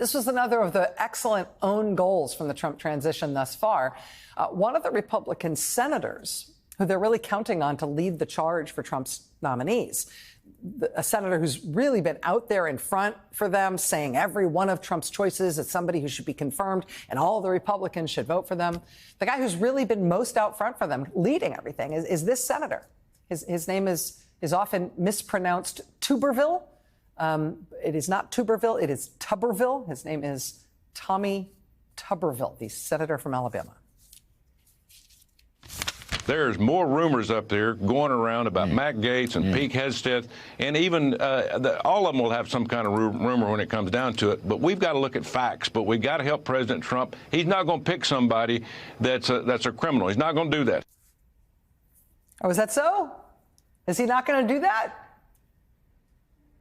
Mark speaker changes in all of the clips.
Speaker 1: This was another of the excellent own goals from the Trump transition thus far. One of the Republican senators who they're really counting on to lead the charge for Trump's nominees, a senator who's really been out there in front for them, saying every one of Trump's choices is somebody who should be confirmed and all the Republicans should vote for them. The guy who's really been most out front for them, leading everything, is this senator. His name is often mispronounced Tuberville. It is not Tuberville, it is Tuberville. His name is Tommy Tuberville, the senator from Alabama.
Speaker 2: There's more rumors up there going around about Matt Gaetz and Pete Hegseth, and even all of them will have some kind of rumor when it comes down to it. But we've got to look at facts. But we've got to help President Trump. He's not going to pick somebody that's a criminal. He's not going to do that.
Speaker 1: Oh, is that so? Is he not going to do that?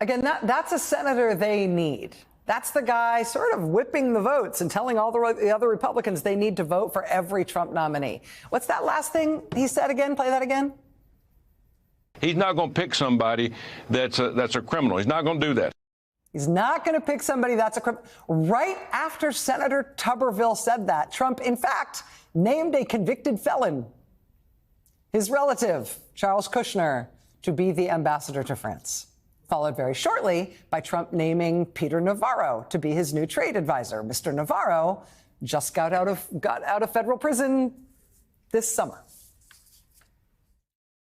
Speaker 1: Again, that's a senator they need. That's the guy sort of whipping the votes and telling all the other Republicans they need to vote for every Trump nominee. What's that last thing he said again? Play that again.
Speaker 2: He's not going to pick somebody that's a criminal. He's not going to do that.
Speaker 1: He's not going to pick somebody that's a criminal. Right after Senator Tuberville said that, Trump, in fact, named a convicted felon, his relative, Charles Kushner, to be the ambassador to France. Followed very shortly by Trump naming Peter Navarro to be his new trade advisor. Mr. Navarro just got out of federal prison this summer.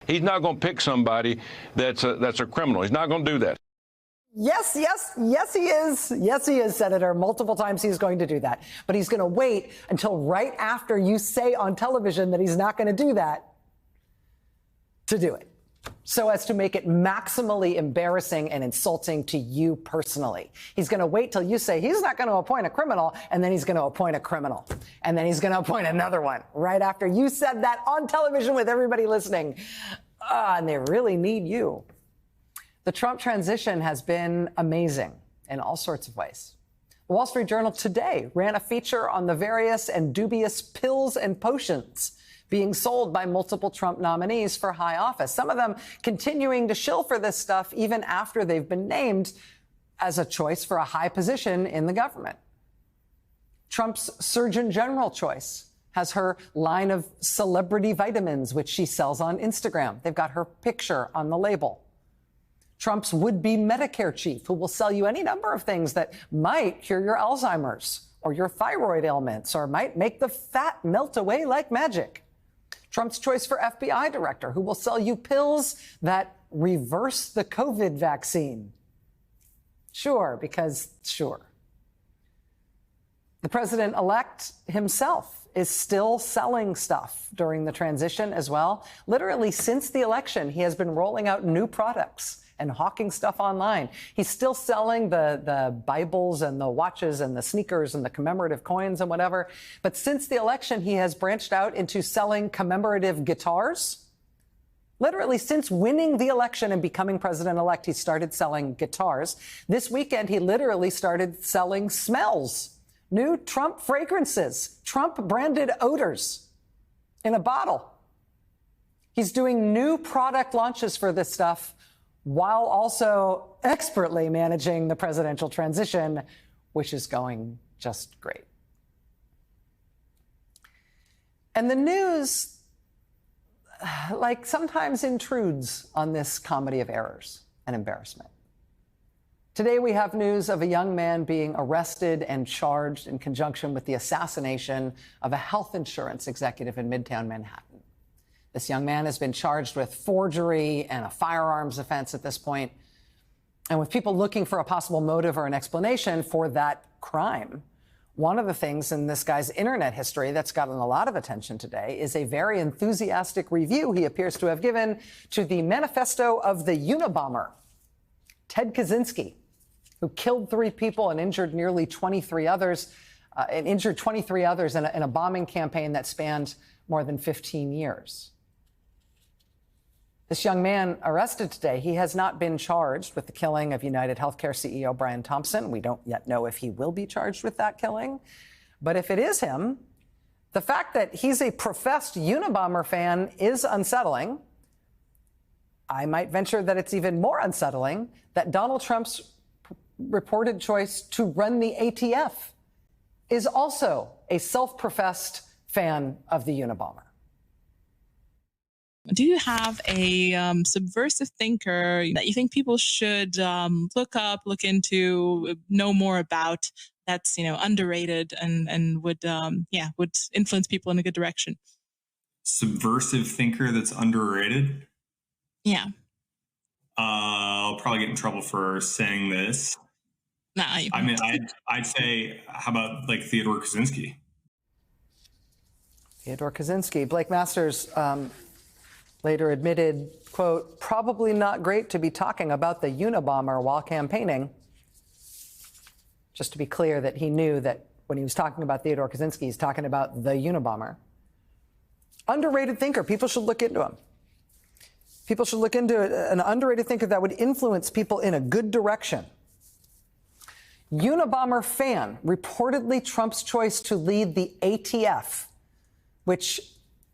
Speaker 2: He's not going to pick somebody that's a criminal. He's not going to do that.
Speaker 1: Yes, he is. Yes, he is, Senator. Multiple times he's going to do that. But he's going to wait until right after you say on television that he's not going to do that to do it, so as to make it maximally embarrassing and insulting to you personally. He's going to wait till you say he's not going to appoint a criminal, and then he's going to appoint a criminal. And then he's going to appoint another one right after you said that on television with everybody listening. And they really need you. The Trump transition has been amazing in all sorts of ways. The Wall Street Journal today ran a feature on the various and dubious pills and potions being sold by multiple Trump nominees for high office. Some of them continuing to shill for this stuff even after they've been named as a choice for a high position in the government. Trump's Surgeon General choice has her line of celebrity vitamins, which she sells on Instagram. They've got her picture on the label. Trump's would-be Medicare chief, who will sell you any number of things that might cure your Alzheimer's or your thyroid ailments or might make the fat melt away like magic. Trump's choice for FBI director, who will sell you pills that reverse the COVID vaccine. Sure, because sure. The president-elect himself is still selling stuff during the transition as well. Literally, since the election, he has been rolling out new products and hawking stuff online. He's still selling the Bibles and the watches and the sneakers and the commemorative coins and whatever. But since the election, he has branched out into selling commemorative guitars. Literally, since winning the election and becoming president-elect, he started selling guitars. This weekend, he literally started selling smells, new Trump fragrances, Trump-branded odors in a bottle. He's doing new product launches for this stuff while also expertly managing the presidential transition, which is going just great. And the news, sometimes intrudes on this comedy of errors and embarrassment. Today, we have news of a young man being arrested and charged in conjunction with the assassination of a health insurance executive in Midtown Manhattan. This young man has been charged with forgery and a firearms offense at this point. And with people looking for a possible motive or an explanation for that crime, one of the things in this guy's internet history that's gotten a lot of attention today is a very enthusiastic review he appears to have given to the manifesto of the Unabomber, Ted Kaczynski, who killed 3 people and injured nearly 23 others, in a bombing campaign that spanned more than 15 years. This young man arrested today, he has not been charged with the killing of United Healthcare CEO Brian Thompson. We don't yet know if he will be charged with that killing. But if it is him, the fact that he's a professed Unabomber fan is unsettling. I might venture that it's even more unsettling that Donald Trump's reported choice to run the ATF, is also a self-professed fan of the Unabomber.
Speaker 3: Do you have a subversive thinker that you think people should look into, know more about, that's, underrated and would influence people in a good direction?
Speaker 4: Subversive thinker that's underrated?
Speaker 3: Yeah.
Speaker 4: I'll probably get in trouble for saying this.
Speaker 3: Nah,
Speaker 4: I mean, I'd say, how about like Theodore Kaczynski?
Speaker 1: Theodore Kaczynski. Blake Masters later admitted, quote, probably not great to be talking about the Unabomber while campaigning. Just to be clear that he knew that when he was talking about Theodore Kaczynski, he's talking about the Unabomber. Underrated thinker. People should look into him. People should look into an underrated thinker that would influence people in a good direction. Unabomber fan, reportedly Trump's choice to lead the ATF, which,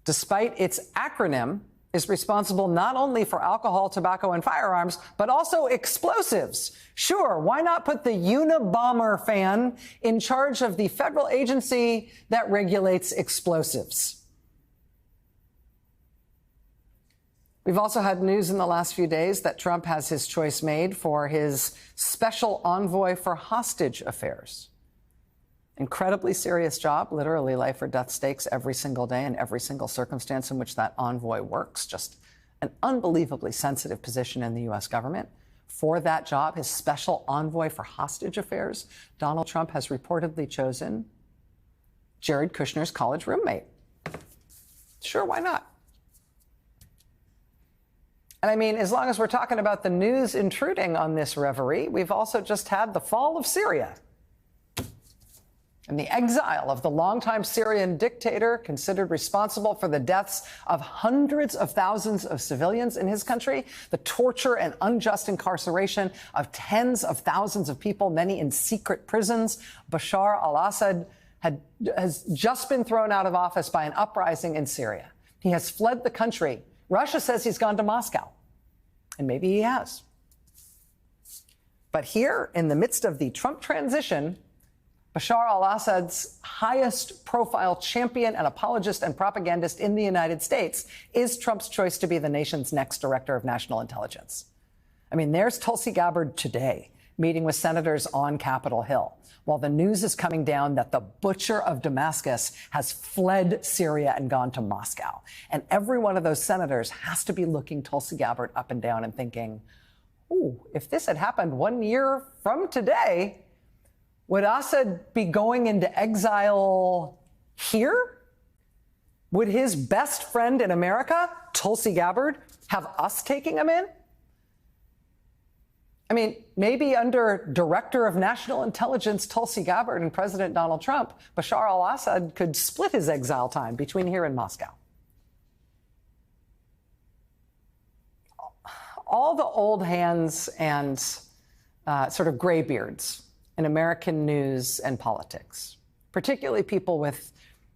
Speaker 1: despite its acronym, is responsible not only for alcohol, tobacco, and firearms, but also explosives. Sure, why not put the Unabomber fan in charge of the federal agency that regulates explosives? We've also had news in the last few days that Trump has his choice made for his special envoy for hostage affairs. Incredibly serious job, literally life or death stakes every single day in every single circumstance in which that envoy works. Just an unbelievably sensitive position in the U.S. government. For that job, his special envoy for hostage affairs, Donald Trump has reportedly chosen Jared Kushner's college roommate. Sure, why not? And I mean, as long as we're talking about the news intruding on this reverie, we've also just had the fall of Syria and the exile of the longtime Syrian dictator considered responsible for the deaths of hundreds of thousands of civilians in his country, the torture and unjust incarceration of tens of thousands of people, many in secret prisons. Bashar al-Assad has just been thrown out of office by an uprising in Syria. He has fled the country. Russia says he's gone to Moscow, and maybe he has. But here, in the midst of the Trump transition, Bashar al-Assad's highest profile champion and apologist and propagandist in the United States is Trump's choice to be the nation's next director of national intelligence. I mean, there's Tulsi Gabbard today meeting with senators on Capitol Hill, while the news is coming down that the butcher of Damascus has fled Syria and gone to Moscow. And every one of those senators has to be looking Tulsi Gabbard up and down and thinking, ooh, if this had happened 1 year from today, would Assad be going into exile here? Would his best friend in America, Tulsi Gabbard, have us taking him in? I mean, maybe under Director of National Intelligence Tulsi Gabbard and President Donald Trump, Bashar al-Assad could split his exile time between here and Moscow. All the old hands and sort of graybeards in American news and politics, particularly people with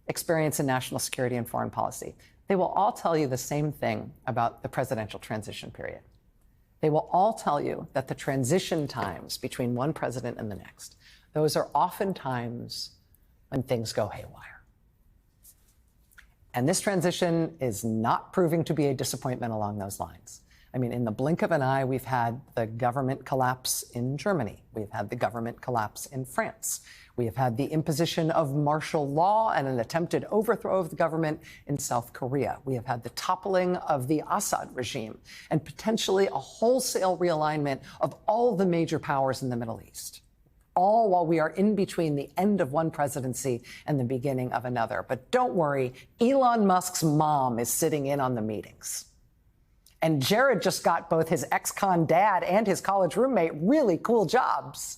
Speaker 1: experience in national security and foreign policy, they will all tell you the same thing about the presidential transition period. They will all tell you that the transition times between one president and the next, those are often times when things go haywire. And this transition is not proving to be a disappointment along those lines. I mean, in the blink of an eye, we've had the government collapse in Germany. We've had the government collapse in France. We have had the imposition of martial law and an attempted overthrow of the government in South Korea. We have had the toppling of the Assad regime and potentially a wholesale realignment of all the major powers in the Middle East, all while we are in between the end of one presidency and the beginning of another. But don't worry, Elon Musk's mom is sitting in on the meetings. And Jared just got both his ex-con dad and his college roommate really cool jobs.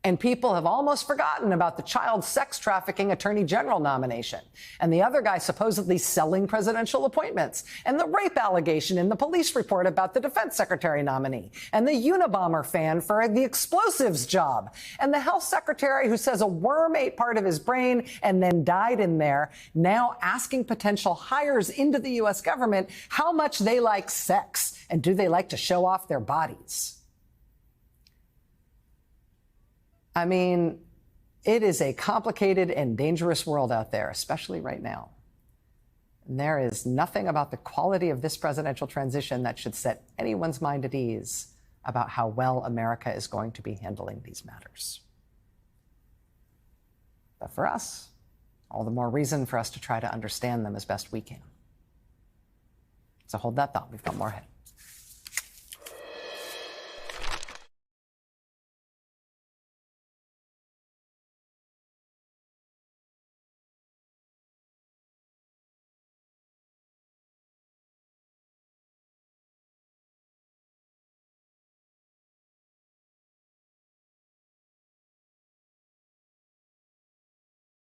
Speaker 1: And people have almost forgotten about the child sex trafficking attorney general nomination and the other guy supposedly selling presidential appointments and the rape allegation in the police report about the defense secretary nominee and the Unabomber fan for the explosives job and the health secretary who says a worm ate part of his brain and then died in there, now asking potential hires into the U.S. government how much they like sex and do they like to show off their bodies. I mean, it is a complicated and dangerous world out there, especially right now. And there is nothing about the quality of this presidential transition that should set anyone's mind at ease about how well America is going to be handling these matters. But for us, all the more reason for us to try to understand them as best we can. So hold that thought. We've got more ahead.